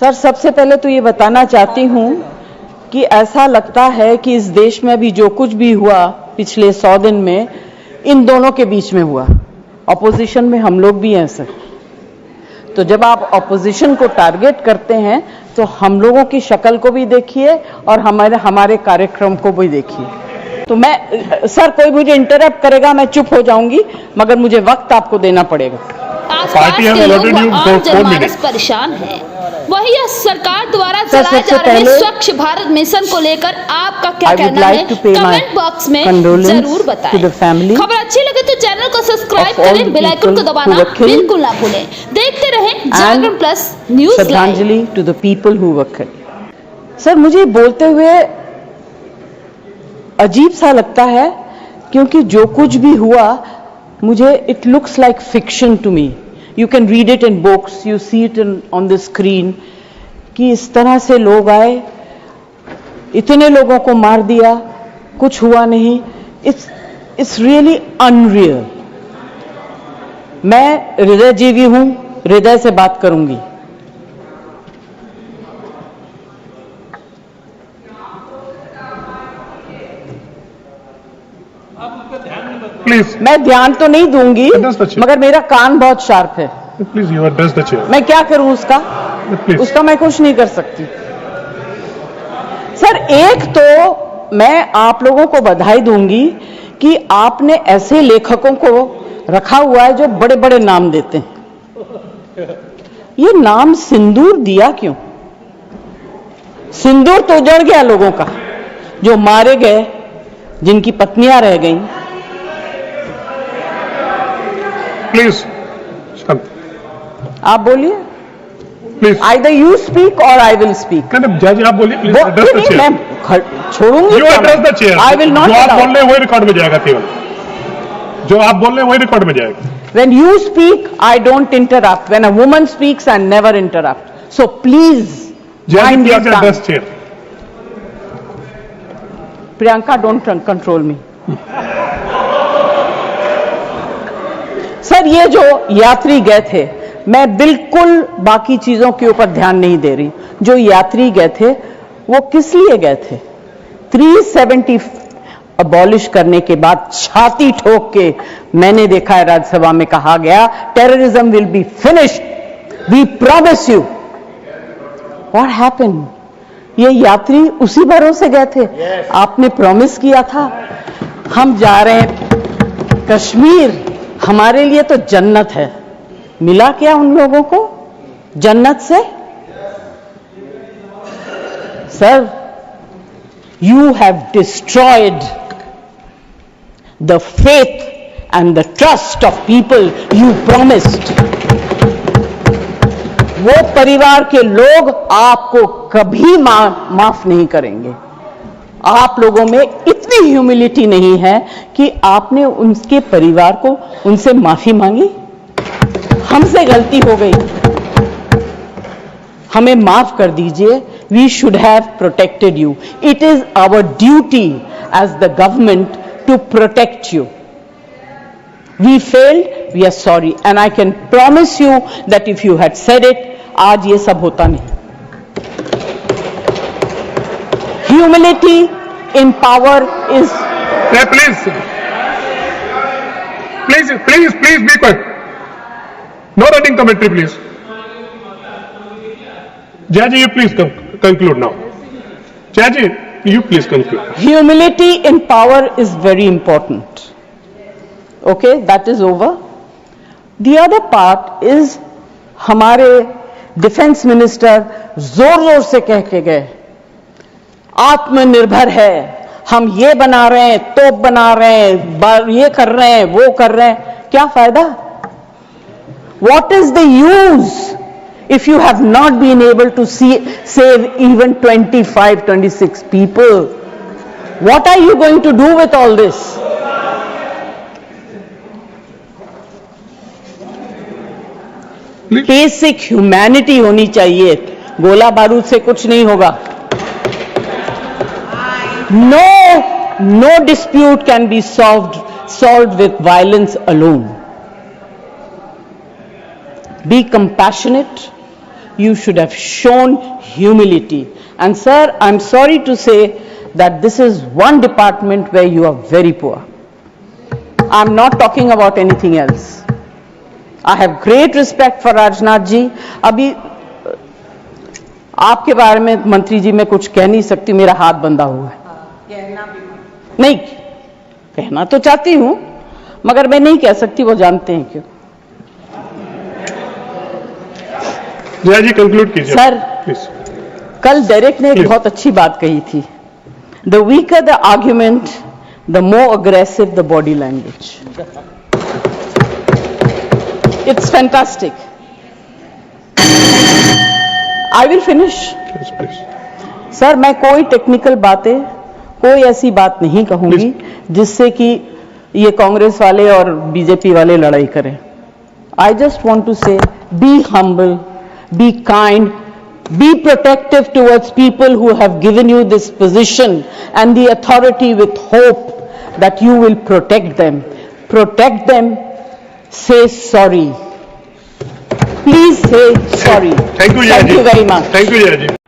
Sir, सबसे पहले तो ये बताना चाहती हूँ कि ऐसा लगता है कि इस देश में अभी जो कुछ भी हुआ पिछले 100 दिन में इन दोनों के बीच में हुआ। ऑपोजिशन में हम लोग भी हैं सर, तो जब आप ऑपोजिशन को टारगेट करते हैं तो हम लोगों की शक्ल को भी देखिए और हमारे कार्यक्रम को भी देखिए। तो मैं सर, कोई मुझे इंटरप्ट करेगा मैं चुप हो जाऊंगी, मगर मुझे वक्त आपको देना पड़ेगा। आसपास के लोग व आम जनमानस परेशान है। वही सरकार द्वारा चलाए जा रहे स्वच्छ भारत मिशन को लेकर आपका क्या कहना है? कमेंट बॉक्स में जरूर बताएं। खबर अच्छी लगे तो चैनल को सब्सक्राइब करें, बेल आइकन को दबाना बिल्कुल ना भूलें। देखते रहें जागरण प्लस न्यूज। श्रद्धांजलि to the people who were killed. Sir, मुझे बोलते हुए अजीब सा लगता है क्योंकि जो कुछ भी हुआ मुझे it looks like fiction to me. You can read it in books, you see it on the screen कि इस तरह से लोग आए, इतने लोगों को मार दिया, कुछ हुआ नहीं। It's really unreal. मैं हृदयजीवी हूं, हृदय से बात करूंगी। प्लीज, मैं ध्यान तो नहीं दूंगी मगर मेरा कान बहुत शार्प है। Please you address the chair. मैं क्या करूं उसका मैं कुछ नहीं कर सकती। सर, एक तो मैं आप लोगों को बधाई दूंगी कि आपने ऐसे लेखकों को रखा हुआ है जो बड़े बड़े नाम देते हैं। ये नाम सिंदूर दिया क्यों? सिंदूर तो उजड़ गया लोगों का, जो मारे गए, जिनकी पत्नियां रह गईं। प्लीज आप बोलिए। प्लीज, आइदर यू स्पीक और आई विल स्पीक। जज आप बोलिए। Please address the chair. मैं छोड़ूंगी। You address the chair. I will not. जो आप बोल रहे हैं वही रिकॉर्ड में जाएगा, केवल जो आप बोल रहे हैं वही रिकॉर्ड में जाएगा। When you speak, I don't interrupt. When a woman speaks, I never interrupt. So please, mind your tongue. Address chair. Priyanka, don't control me. Sir, ये जो यात्री गए थे, मैं बिल्कुल बाकी चीजों के ऊपर ध्यान नहीं दे रही। जो यात्री गए थे वो किस लिए गए थे? 370 अबॉलिश करने के बाद छाती ठोक के मैंने देखा है राज्यसभा में कहा गया, terrorism will be finished, we promise you. What happened? ये यात्री उसी भरोसे गए थे। आपने प्रॉमिस किया था हम जा रहे हैं कश्मीर, हमारे लिए तो जन्नत है। मिला क्या उन लोगों को जन्नत से? Sir, you have destroyed the faith and the trust of people you promised. वो परिवार के लोग आपको कभी माफ नहीं करेंगे। आप लोगों में इतनी ह्यूमिलिटी नहीं है कि आपने उनके परिवार को उनसे माफी मांगी। हमसे गलती हो गई, हमें माफ कर दीजिए। We should have protected you. It is our duty as the government to protect you. We failed, we are sorry, and I can promise you that if you had said it, आज ये सब होता नहीं। Humility in power is. Hey, please be quiet. No running commentary, please. Jaji, you please conclude now. Jaji, you please conclude. Humility in power is very important. Okay, that is over. The other part is हमारे defence minister जोर जोर से कह के गए आत्मनिर्भर है, हम ये बना रहे हैं, तोप बना रहे हैं, ये कर रहे हैं, वो कर रहे हैं। क्या फायदा? What is the use if you have not been able to save even 25-26 people? What are you going to do with all this? Basic humanity होनी चाहिए। गोला बारूद से कुछ नहीं होगा। No dispute can be solved with violence alone. Be compassionate. you should have shown humility. And sir, I'm sorry to say that this is one department where you are very poor. I'm not talking about anything else. I have great respect for Rajnath ji. अभी आपके बारे में मंत्री जी मैं कुछ कह नहीं सकती, मेरा हाथ बंधा हुआ है। नहीं कहना तो चाहती हूं, मगर मैं नहीं कह सकती, वो जानते हैं क्यों। जया जी कंक्लूड कीजिए सर, प्लीज। कल डेरेक ने एक Yes. बहुत अच्छी बात कही थी, the weaker the argument the more aggressive the body language. It's fantastic. I will finish. Yes, please. Sir, मैं कोई टेक्निकल बातें, कोई ऐसी बात नहीं कहूंगी जिससे कि ये कांग्रेस वाले और बीजेपी वाले लड़ाई करें। आई जस्ट वांट टू से be humble, be kind, be protective towards people who have given you this position and the authority, with hope that you will protect them. Protect them. Say sorry. Please say sorry. Thank you, Jaya ji. Thank you very much. Thank you, Jaya ji.